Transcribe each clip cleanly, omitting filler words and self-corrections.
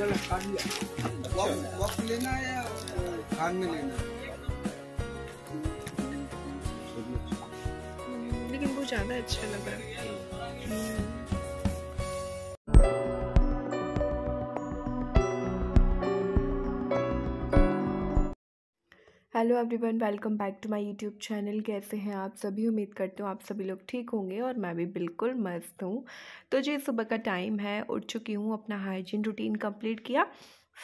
चल खा लिया। वॉक लेना है या खान में लेना है? लेकिन वो ज़्यादा अच्छा लग रहा है। Hello everyone, welcome back to my YouTube channel. कैसे हैं आप सभी? उम्मीद करती हूँ आप सभी लोग ठीक होंगे और मैं भी बिल्कुल मस्त हूँ। तो जी सुबह का टाइम है, उठ चुकी हूँ, अपना हाइजीन रूटीन कंप्लीट किया।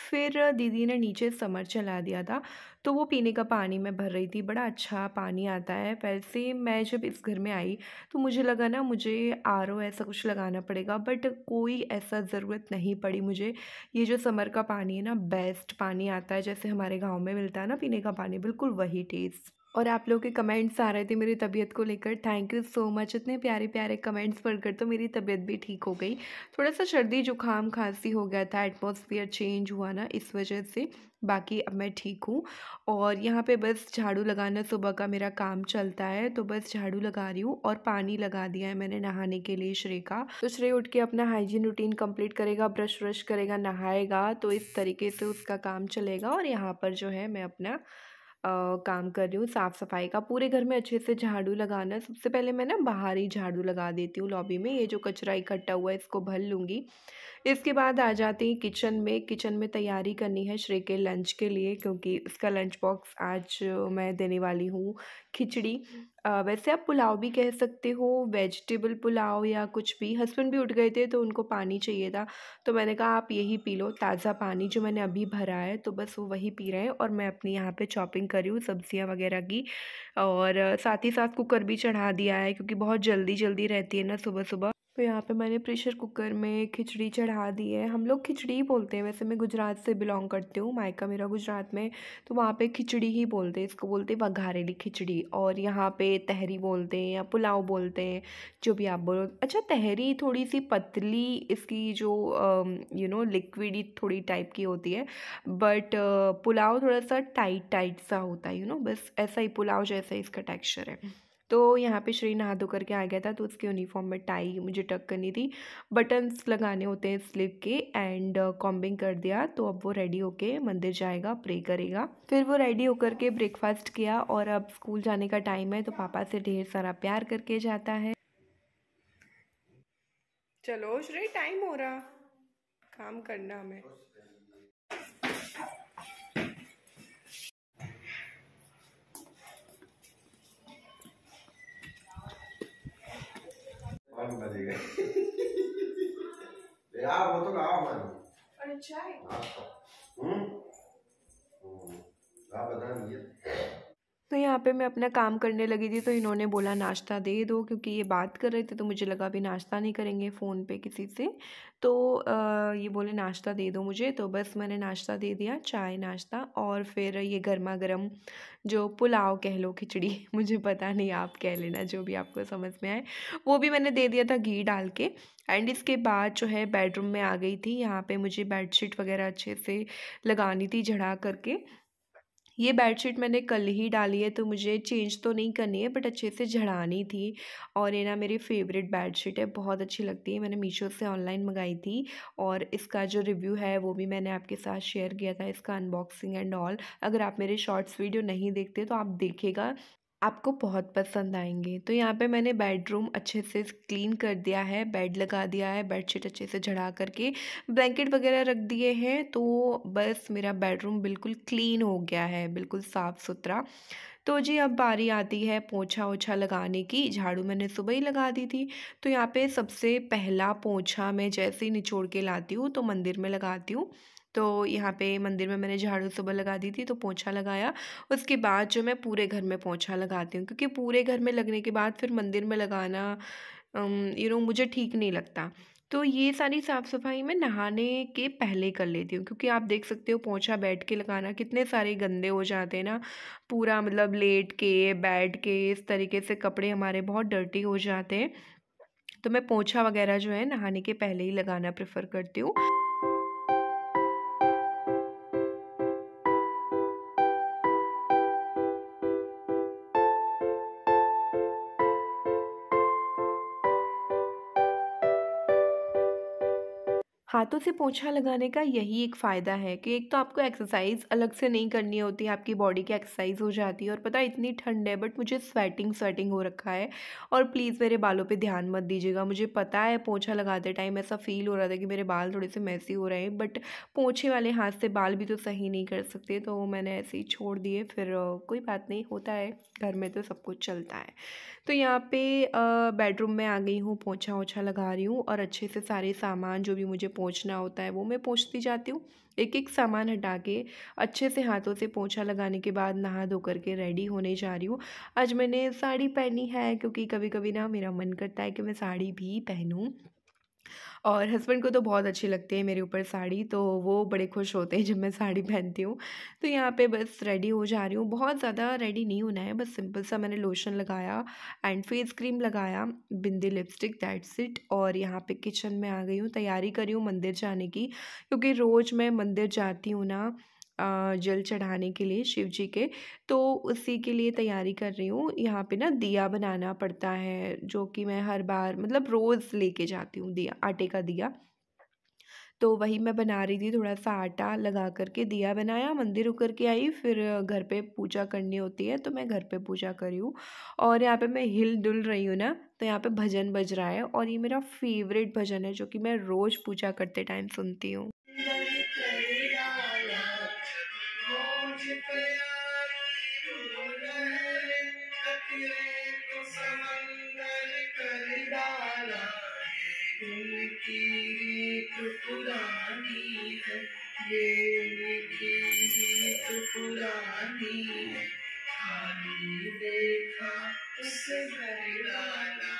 फिर दीदी ने नीचे समर चला दिया था, तो वो पीने का पानी मैं भर रही थी। बड़ा अच्छा पानी आता है। वैसे मैं जब इस घर में आई तो मुझे लगा ना मुझे आरओ ऐसा कुछ लगाना पड़ेगा, बट कोई ऐसा ज़रूरत नहीं पड़ी मुझे। ये जो समर का पानी है ना, बेस्ट पानी आता है, जैसे हमारे गांव में मिलता है ना पीने का पानी, बिल्कुल वही टेस्ट। और आप लोगों के कमेंट्स आ रहे थे मेरी तबीयत को लेकर। थैंक यू सो मच, इतने प्यारे प्यारे कमेंट्स पढ़कर तो मेरी तबीयत भी ठीक हो गई। थोड़ा सा सर्दी जुकाम खांसी हो गया था, एटमॉस्फेयर चेंज हुआ ना, इस वजह से। बाकी अब मैं ठीक हूँ। और यहाँ पे बस झाड़ू लगाना सुबह का मेरा काम चलता है, तो बस झाड़ू लगा रही हूँ। और पानी लगा दिया है मैंने नहाने के लिए श्रेय का। तो श्रेय उठ के अपना हाइजीन रूटीन कंप्लीट करेगा, ब्रश व्रश करेगा, नहाएगा, तो इस तरीके से उसका काम चलेगा। और यहाँ पर जो है मैं अपना काम कर रही हूँ साफ़ सफाई का। पूरे घर में अच्छे से झाड़ू लगाना। सबसे पहले मैं ना बाहर ही झाड़ू लगा देती हूँ लॉबी में। ये जो कचरा इकट्ठा हुआ है इसको भर लूँगी। इसके बाद आ जाते हैं किचन में। किचन में तैयारी करनी है श्रेय के लंच के लिए, क्योंकि इसका लंच बॉक्स आज मैं देने वाली हूँ खिचड़ी। वैसे आप पुलाव भी कह सकते हो, वेजिटेबल पुलाव या कुछ भी। हस्बैंड भी उठ गए थे तो उनको पानी चाहिए था, तो मैंने कहा आप यही पी लो, ताज़ा पानी जो मैंने अभी भरा है, तो बस वो वही पी रहे हैं। और मैं अपनी यहाँ पे चॉपिंग कर रही हूँ सब्जियाँ वगैरह की। और साथ ही साथ कुकर भी चढ़ा दिया है, क्योंकि बहुत जल्दी जल्दी रहती है ना सुबह सुबह। तो यहाँ पे मैंने प्रेशर कुकर में खिचड़ी चढ़ा दी है। हम लोग खिचड़ी ही बोलते हैं, वैसे मैं गुजरात से बिलोंग करती हूँ, मायका मेरा गुजरात में, तो वहाँ पे खिचड़ी ही बोलते हैं। इसको बोलते हैं वघारेली खिचड़ी। और यहाँ पे तहरी बोलते हैं या पुलाव बोलते हैं, जो भी आप बोलो। अच्छा, तहरी थोड़ी सी पतली, इसकी जो लिक्विडी थोड़ी टाइप की होती है, बट पुलाव थोड़ा सा टाइट टाइट सा होता है, बस ऐसा ही पुलाव जैसा ही इसका टेक्सचर है। तो यहाँ पे श्री नहा धो करके आ गया था, तो उसके यूनिफॉर्म में टाई मुझे टक करनी थी, बटन्स लगाने होते हैं स्लीव के, एंड कॉम्बिंग कर दिया। तो अब वो रेडी होके मंदिर जाएगा, प्रे करेगा। फिर वो रेडी होकर के ब्रेकफास्ट किया, और अब स्कूल जाने का टाइम है, तो पापा से ढेर सारा प्यार करके जाता है। चलो श्री, टाइम हो रहा, काम करना हमें। वो तो गाँव में। अरे चाय। तो यहाँ पे मैं अपना काम करने लगी थी, तो इन्होंने बोला नाश्ता दे दो, क्योंकि ये बात कर रहे थे, तो मुझे लगा अभी नाश्ता नहीं करेंगे फ़ोन पे किसी से। तो ये बोले नाश्ता दे दो मुझे, तो बस मैंने नाश्ता दे दिया, चाय नाश्ता। और फिर ये गर्मा गर्म जो पुलाव कह लो, खिचड़ी मुझे पता नहीं, आप कह लेना जो भी आपको समझ में आए, वो भी मैंने दे दिया था घी डाल के। एंड इसके बाद जो है बेडरूम में आ गई थी। यहाँ पे मुझे बेडशीट वगैरह अच्छे से लगानी थी झड़ा करके। ये बेडशीट मैंने कल ही डाली है, तो मुझे चेंज तो नहीं करनी है, बट अच्छे से झड़ानी थी। और ये ना मेरी फेवरेट बेडशीट है, बहुत अच्छी लगती है। मैंने मीशो से ऑनलाइन मंगाई थी, और इसका जो रिव्यू है वो भी मैंने आपके साथ शेयर किया था, इसका अनबॉक्सिंग एंड ऑल। अगर आप मेरे शॉर्ट्स वीडियो नहीं देखते तो आप देखिएगा, आपको बहुत पसंद आएंगे। तो यहाँ पे मैंने बेडरूम अच्छे से क्लीन कर दिया है, बेड लगा दिया है, बेडशीट अच्छे से झड़ा करके ब्लैंकेट वगैरह रख दिए हैं। तो बस मेरा बेडरूम बिल्कुल क्लीन हो गया है, बिल्कुल साफ़ सुथरा। तो जी अब बारी आती है पोछा ओछा लगाने की। झाड़ू मैंने सुबह ही लगा दी थी। तो यहाँ पे सबसे पहला पोछा मैं जैसे ही निचोड़ के लाती हूँ तो मंदिर में लगाती हूँ। तो यहाँ पे मंदिर में मैंने झाड़ू सुबह लगा दी थी, तो पोछा लगाया। उसके बाद जो मैं पूरे घर में पोछा लगाती हूँ, क्योंकि पूरे घर में लगने के बाद फिर मंदिर में लगाना मुझे ठीक नहीं लगता। तो ये सारी साफ़ सफाई मैं नहाने के पहले कर लेती हूँ, क्योंकि आप देख सकते हो पोछा बैठ के लगाना कितने सारे गंदे हो जाते हैं ना, पूरा मतलब लेट के बैठ के इस तरीके से कपड़े हमारे बहुत डर्टी हो जाते हैं। तो मैं पोछा वगैरह जो है नहाने के पहले ही लगाना प्रेफर करती हूँ। हाथों से पोंछा लगाने का यही एक फ़ायदा है कि एक तो आपको एक्सरसाइज़ अलग से नहीं करनी होती, आपकी बॉडी की एक्सरसाइज़ हो जाती है। और पता है इतनी ठंड है बट मुझे स्वेटिंग स्वेटिंग हो रखा है। और प्लीज़ मेरे बालों पे ध्यान मत दीजिएगा, मुझे पता है पोंछा लगाते टाइम ऐसा फ़ील हो रहा था कि मेरे बाल थोड़े से मेसी हो रहे हैं, बट पोंछे वाले हाथ से बाल भी तो सही नहीं कर सकते, तो मैंने ऐसे ही छोड़ दिए। फिर कोई बात नहीं, होता है, घर में तो सब कुछ चलता है। तो यहाँ पे बेडरूम में आ गई हूँ, पोंछा ओछा लगा रही हूँ और अच्छे से सारे सामान जो भी मुझे पोंछना होता है वो मैं पोंछती जाती हूँ। एक एक सामान हटा के अच्छे से हाथों से पोंछा लगाने के बाद नहा धो करके रेडी होने जा रही हूँ। आज मैंने साड़ी पहनी है क्योंकि कभी कभी ना मेरा मन करता है कि मैं साड़ी भी पहनूँ, और हस्बैंड को तो बहुत अच्छी लगती है मेरे ऊपर साड़ी, तो वो बड़े खुश होते हैं जब मैं साड़ी पहनती हूँ। तो यहाँ पे बस रेडी हो जा रही हूँ, बहुत ज़्यादा रेडी नहीं होना है, बस सिंपल सा मैंने लोशन लगाया एंड फेस क्रीम लगाया, बिंदी लिपस्टिक, दैट्स इट। और यहाँ पे किचन में आ गई हूँ, तैयारी करी हूँ मंदिर जाने की, क्योंकि रोज़ मैं मंदिर जाती हूँ ना जल चढ़ाने के लिए शिव जी के, तो उसी के लिए तैयारी कर रही हूँ। यहाँ पे ना दिया बनाना पड़ता है, जो कि मैं हर बार मतलब रोज़ लेके जाती हूँ दिया, आटे का दिया। तो वही मैं बना रही थी, थोड़ा सा आटा लगा करके दिया बनाया, मंदिर होकर के आई, फिर घर पे पूजा करनी होती है तो मैं घर पे पूजा करी हूँ। और यहाँ पे मैं हिल डुल रही हूँ ना, तो यहाँ पे भजन बज रहा है और ये मेरा फेवरेट भजन है जो कि मैं रोज़ पूजा करते टाइम सुनती हूँ। उनकी रीत पुरानी है, ये उनकी रीत पुरानी है, खाली देखा उसे भर डाला,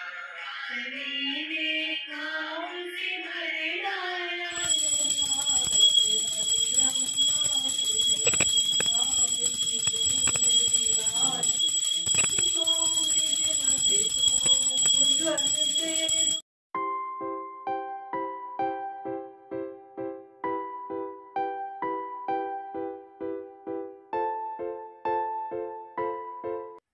खाली देखा उसे भर डाला।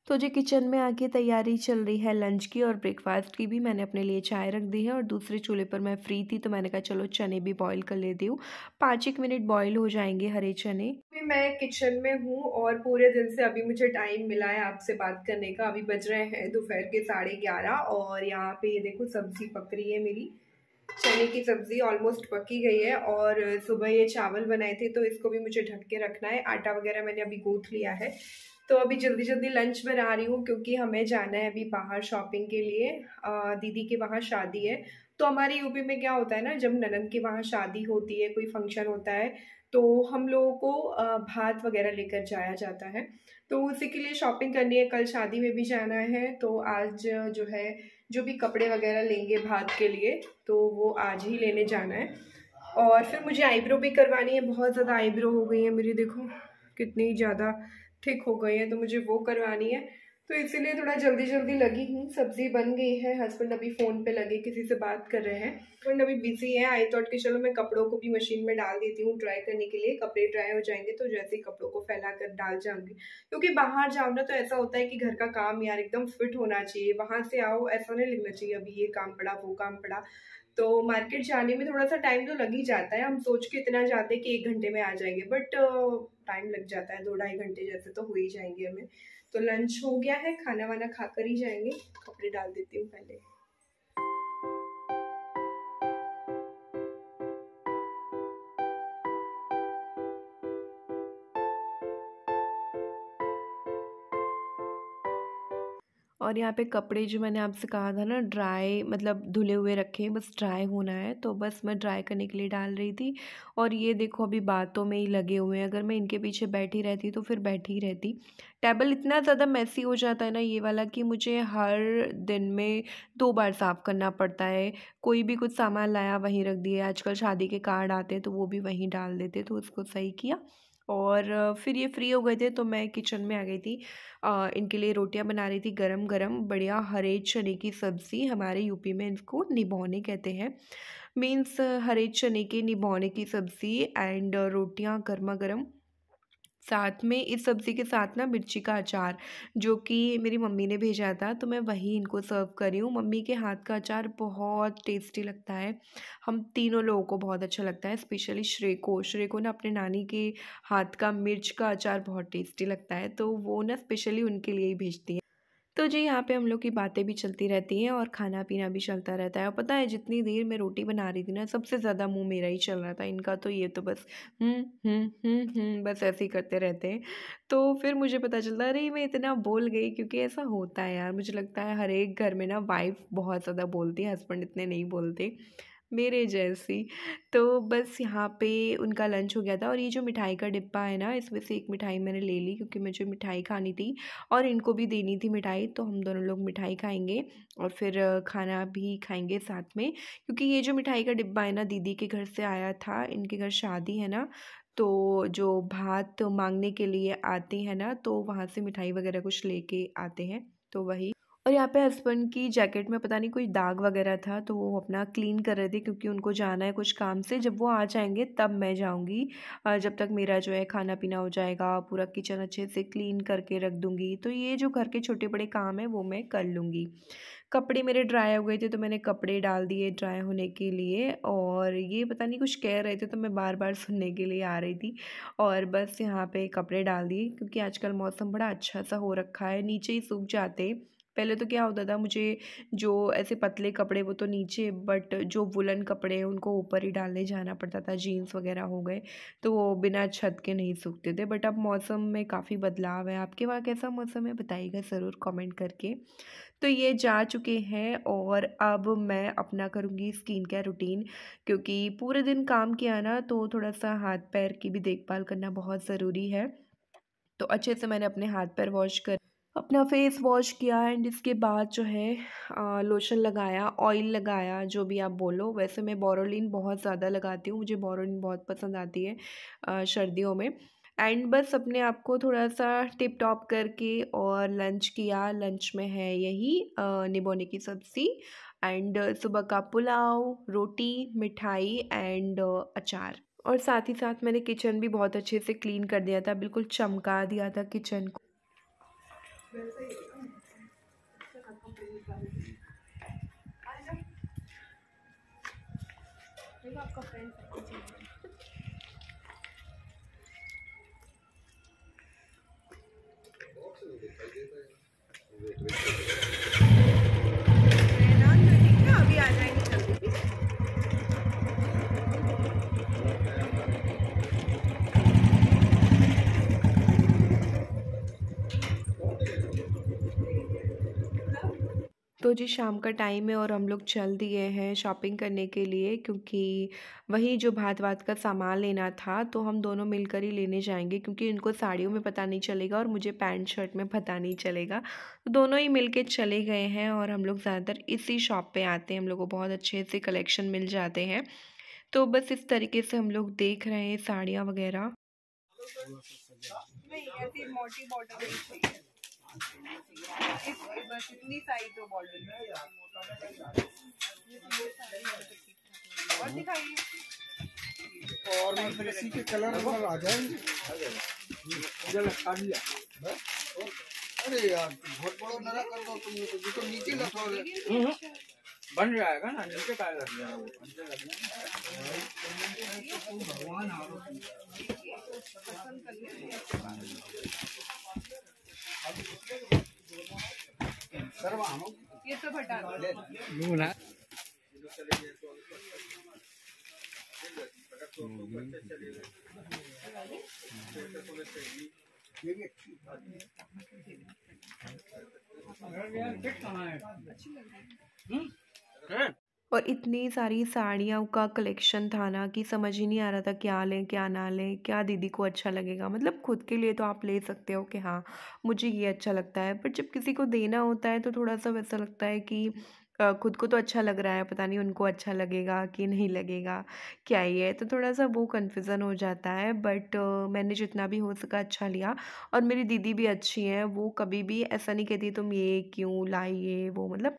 तो जी किचन में आके तैयारी चल रही है लंच की और ब्रेकफास्ट की भी। मैंने अपने लिए चाय रख दी है और दूसरे चूल्हे पर मैं फ्री थी तो मैंने कहा चलो चने भी बॉईल कर लेती हूँ। 5 मिनट बॉईल हो जाएंगे हरे चने। अभी मैं किचन में हूँ और पूरे दिन से अभी मुझे टाइम मिला है आपसे बात करने का। अभी बज रहे हैं दोपहर के 11:30 और यहाँ पे ये देखो सब्जी पक रही है मेरी। चने की सब्जी ऑलमोस्ट पकी गई है और सुबह ये चावल बनाए थे तो इसको भी मुझे ढक के रखना है। आटा वगैरह मैंने अभी गूंथ लिया है तो अभी जल्दी जल्दी लंच बना रही हूँ क्योंकि हमें जाना है अभी बाहर शॉपिंग के लिए। दीदी के वहाँ शादी है। तो हमारे यूपी में क्या होता है ना, जब ननद के वहाँ शादी होती है, कोई फंक्शन होता है तो हम लोगों को भात वगैरह लेकर जाया जाता है। तो उसी के लिए शॉपिंग करनी है, कल शादी में भी जाना है तो आज जो है जो भी कपड़े वगैरह लेंगे भात के लिए तो वो आज ही लेने जाना है। और फिर मुझे आईब्रो भी करवानी है, बहुत ज़्यादा आईब्रो हो गई है मेरी, देखो कितनी ज़्यादा थिक हो गई है तो मुझे वो करवानी है। तो इसीलिए थोड़ा जल्दी जल्दी लगी हूँ। सब्जी बन गई है, हस्बैंड अभी फ़ोन पे लगे किसी से बात कर रहे हैं, हस्बैंड अभी बिजी है। आई थॉट कि चलो मैं कपड़ों को भी मशीन में डाल देती हूँ ड्राई करने के लिए, कपड़े ड्राई हो जाएंगे तो जैसे ही कपड़ों को फैला कर डाल जाऊंगी। क्योंकि बाहर जाओ ना तो ऐसा होता है कि घर का काम यार एकदम फिट होना चाहिए, वहां से आओ ऐसा नहीं लगना चाहिए अभी ये काम पड़ा वो काम पड़ा। तो मार्केट जाने में थोड़ा सा टाइम तो लग ही जाता है, हम सोच के इतना जाते हैं कि 1 घंटे में आ जाएंगे बट टाइम लग जाता है, 2-2.5 घंटे जैसे तो हो ही जाएंगे हमें। तो लंच हो गया है, खाना वाना खा कर ही जाएंगे। कपड़े डाल देती हूँ पहले। और यहाँ पे कपड़े जो मैंने आपसे कहा था ना ड्राई, मतलब धुले हुए रखे हैं, बस ड्राई होना है तो बस मैं ड्राई करने के लिए डाल रही थी। और ये देखो अभी बातों में ही लगे हुए हैं, अगर मैं इनके पीछे बैठी रहती तो फिर बैठी ही रहती। टेबल इतना ज़्यादा मैसी हो जाता है ना ये वाला कि मुझे हर दिन में 2 बार साफ़ करना पड़ता है। कोई भी कुछ सामान लाया वहीं रख दिए, आजकल शादी के कार्ड आते हैं तो वो भी वहीं डाल देते, तो उसको सही किया। और फिर ये फ्री हो गए थे तो मैं किचन में आ गई थी। इनके लिए रोटियां बना रही थी गरम गरम बढ़िया हरे चने की सब्ज़ी, हमारे यूपी में इसको निभौने कहते हैं। मीन्स हरे चने के निभौने की सब्ज़ी एंड रोटियां गर्मा गर्म। साथ में इस सब्ज़ी के साथ ना मिर्ची का अचार, जो कि मेरी मम्मी ने भेजा था, तो मैं वही इनको सर्व कर रही हूँ। मम्मी के हाथ का अचार बहुत टेस्टी लगता है, हम तीनों लोगों को बहुत अच्छा लगता है, स्पेशली श्रेय को ना अपने नानी के हाथ का मिर्च का अचार बहुत टेस्टी लगता है, तो वो ना स्पेशली उनके लिए ही भेजती है। तो जी यहाँ पे हम लोग की बातें भी चलती रहती हैं और खाना पीना भी चलता रहता है। और पता है जितनी देर मैं रोटी बना रही थी ना, सबसे ज़्यादा मुंह मेरा ही चल रहा था, इनका तो ये तो बस बस ऐसे ही करते रहते हैं। तो फिर मुझे पता चलता अरे मैं इतना बोल गई, क्योंकि ऐसा होता है यार, मुझे लगता है हर एक घर में ना वाइफ बहुत ज़्यादा बोलती है, हस्बैंड इतने नहीं बोलते, मेरे जैसी। तो बस यहाँ पे उनका लंच हो गया था और ये जो मिठाई का डिब्बा है ना, इसमें से एक मिठाई मैंने ले ली क्योंकि मुझे मिठाई खानी थी और इनको भी देनी थी मिठाई, तो हम दोनों लोग मिठाई खाएंगे और फिर खाना भी खाएंगे साथ में, क्योंकि ये जो मिठाई का डिब्बा है ना दीदी के घर से आया था, इनके घर शादी है ना, तो जो भात मांगने के लिए आते हैं ना, तो वहाँ से मिठाई वगैरह कुछ लेके आते हैं, तो वही। और यहाँ पे हस्बैंड की जैकेट में पता नहीं कोई दाग वगैरह था, तो वो अपना क्लीन कर रहे थे क्योंकि उनको जाना है कुछ काम से। जब वो आ जाएंगे तब मैं जाऊँगी, जब तक मेरा जो है खाना पीना हो जाएगा, पूरा किचन अच्छे से क्लीन करके रख दूँगी, तो ये जो घर के छोटे बड़े काम हैं वो मैं कर लूँगी। कपड़े मेरे ड्राई हो गए थे, तो मैंने कपड़े डाल दिए ड्राई होने के लिए, और ये पता नहीं कुछ कह रहे थे तो मैं बार बार सुनने के लिए आ रही थी, और बस यहाँ पे कपड़े डाल दिए क्योंकि आजकल मौसम बड़ा अच्छा सा हो रखा है, नीचे ही सूख जाते। पहले तो क्या होता था, मुझे जो ऐसे पतले कपड़े वो तो नीचे, बट जो वुलन कपड़े हैं उनको ऊपर ही डालने जाना पड़ता था, जीन्स वगैरह हो गए तो वो बिना छत के नहीं सूखते थे। बट अब मौसम में काफ़ी बदलाव है, आपके वहाँ कैसा मौसम है बताइएगा ज़रूर कमेंट करके। तो ये जा चुके हैं और अब मैं अपना करूँगी स्किन केयर रूटीन, क्योंकि पूरे दिन काम किया ना, तो थोड़ा सा हाथ पैर की भी देखभाल करना बहुत ज़रूरी है। तो अच्छे से मैंने अपने हाथ पैर वॉश कर अपना फेस वॉश किया, एंड इसके बाद जो है लोशन लगाया, ऑयल लगाया, जो भी आप बोलो। वैसे मैं बोरोलिन बहुत ज़्यादा लगाती हूँ, मुझे बोरोलिन बहुत पसंद आती है सर्दियों में। एंड बस अपने आप को थोड़ा सा टिप टॉप करके और लंच किया। लंच में है यही निबोने की सब्ज़ी एंड सुबह का पुलाव, रोटी, मिठाई एंड अचार। और साथ ही साथ मैंने किचन भी बहुत अच्छे से क्लीन कर दिया था, बिल्कुल चमका दिया था किचन को। अभी आ जाएंगे जल्दी। तो जी शाम का टाइम है और हम लोग चल दिए हैं शॉपिंग करने के लिए, क्योंकि वही जो भात वात का सामान लेना था, तो हम दोनों मिलकर ही लेने जाएंगे, क्योंकि इनको साड़ियों में पता नहीं चलेगा और मुझे पैंट शर्ट में पता नहीं चलेगा, तो दोनों ही मिल के चले गए हैं। और हम लोग ज़्यादातर इसी शॉप पे आते हैं, हम लोग को बहुत अच्छे से कलेक्शन मिल जाते हैं। तो बस इस तरीके से हम लोग देख रहे हैं साड़ियाँ वगैरह। नहीं ऐसी मोटी बॉर्डर नहीं चाहिए, बस इतनी साइज हो बॉर्डर। और दिखाइए, और मैं फिर इसी के कलर पर आ जाएंगे। अरे यार बहुत बड़ा नरा कर दो तुमने, तो नीचे लगा बन जाएगा ना, नीचे का लग जाएगा वो अंदर लगना। भगवान ये तो हटा और इतनी सारी साड़ियों का कलेक्शन था ना कि समझ ही नहीं आ रहा था क्या लें क्या ना लें, क्या दीदी को अच्छा लगेगा। मतलब खुद के लिए तो आप ले सकते हो कि हाँ मुझे ये अच्छा लगता है, बट जब किसी को देना होता है तो थोड़ा सा वैसा लगता है कि खुद को तो अच्छा लग रहा है, पता नहीं उनको अच्छा लगेगा कि नहीं लगेगा, क्या ही है, तो थोड़ा सा वो कन्फ्यूज़न हो जाता है। बट मैंने जितना भी हो सका अच्छा लिया। और मेरी दीदी भी अच्छी हैं, वो कभी भी ऐसा नहीं कहती तुम ये क्यों लाई ये वो, मतलब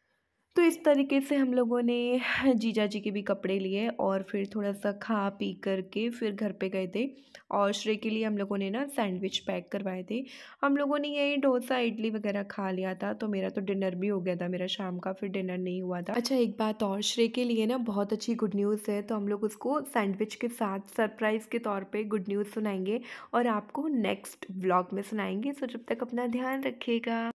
तो इस तरीके से हम लोगों ने जीजा जी के भी कपड़े लिए और फिर थोड़ा सा खा पी करके फिर घर पे गए थे। और श्रेय के लिए हम लोगों ने ना सैंडविच पैक करवाए थे। हम लोगों ने यही डोसा इडली वगैरह खा लिया था, तो मेरा तो डिनर भी हो गया था, मेरा शाम का फिर डिनर नहीं हुआ था। अच्छा, एक बात और, श्रेय के लिए ना बहुत अच्छी गुड न्यूज़ है, तो हम लोग उसको सैंडविच के साथ सरप्राइज़ के तौर पे गुड न्यूज़ सुनाएंगे और आपको नेक्स्ट व्लॉग में सुनाएंगे। सो जब तक अपना ध्यान रखिएगा।